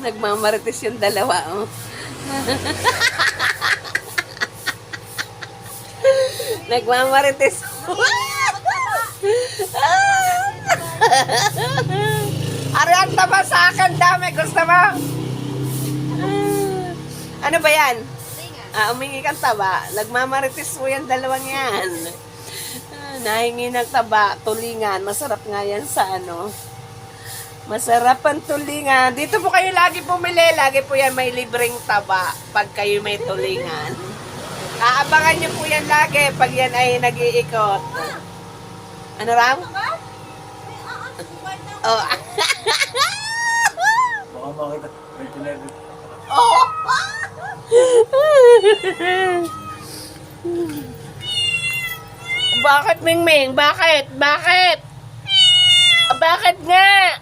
Nagmamarites yung dalawa, oh. Nagmamarites. Ariyan taba sa akin, dami. Gusto mo? Ano ba yan? Umingi kang taba. Nagmamarites po yung dalawang yan. Nahingi ng taba, tulingan. Masarap nga yan sa ano. Masarap ang tulingan. Dito po kayo lagi pumili. Lagi po yan may libreng taba pag kayo may tulingan. Aabangan nyo po yan lagi pag yan ay nag-iikot. Ano raw? Oh. Baka makita. May tinebit. Oh. Bakit, Mingming? Bakit? Bakit? Bakit nga?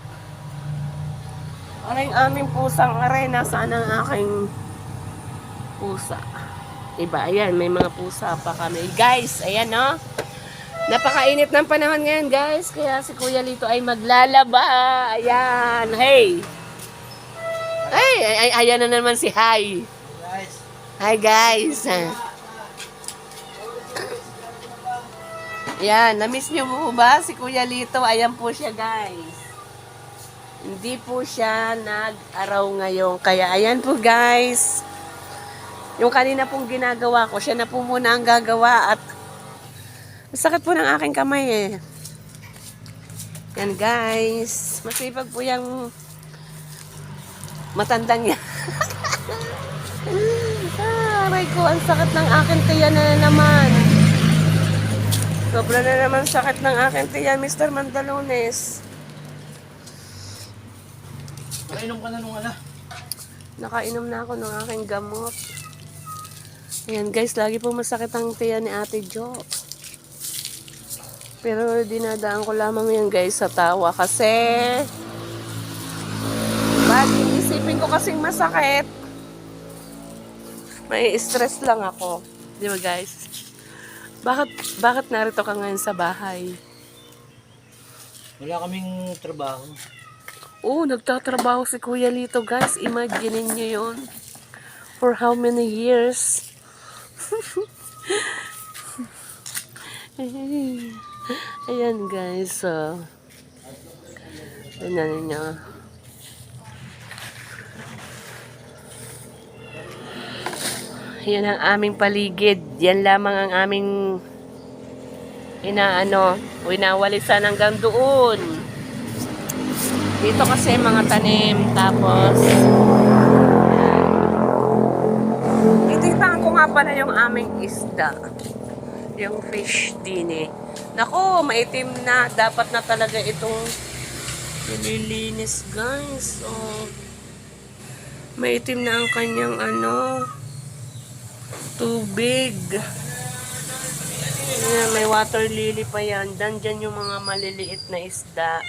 Aray, aming pusang aray. Nasaan ang aking pusa? Diba? Ayan, may mga pusa pa kami. Guys, ayan, no? Napakainit ng panahon ngayon, guys. Kaya si Kuya Lito ay maglalaba. Ayan. Hey! Ay, ayan na naman si Hi. Guys. Hi, guys. Ayan, na-miss nyo mo ba si Kuya Lito? Ayan po siya, guys. Hindi po siya nag-araw ngayon. Kaya ayan po, guys. Yung kanina pong ginagawa ko, siya na po muna ang gagawa. At masakit po ng aking kamay eh. Yan, guys. Masipag po yung matandang yan. Aray ko, ang sakit ng aking tiyan na naman. Sobra na naman sakit ng aking tiyan, Mr. Mandalones. Nakainom ka na nung ano? Nakainom na ako ng aking gamot. Ayan guys, lagi po masakit ang tiyan ni Ate Jo. Pero dinadaan ko lamang yan guys sa tawa kasi pag isipin ko kasing masakit, may stress lang ako. Di ba guys? Bakit narito ka ngayon sa bahay? Wala kaming trabaho. Oh, nagtatrabaho si Kuya Lito guys. Imagine niyo yun. For how many years? Ayan guys. Tignan ninyo. Yan ang aming paligid. Yan lamang ang aming winawalisan hanggang doon. Dito kasi mga tanim. Tapos itipan ko nga pala yung aming isda. Yung fish din eh. Naku, maitim na. Dapat na talaga itong nililinis guys. Oh. Maitim na ang kanyang tubig. Ayan, may water lily pa yan. Dandyan yung mga maliliit na isda.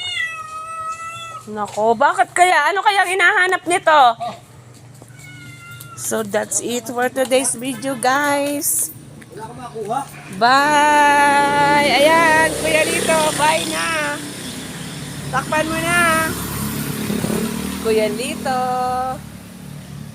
Nako, bakit kaya? Ano kaya hinahanap nito? So that's it for today's video guys. Wala ka makuha? Bye! Ayan, Kuya Lito, bye na. Takpan mo na. Kuya Lito.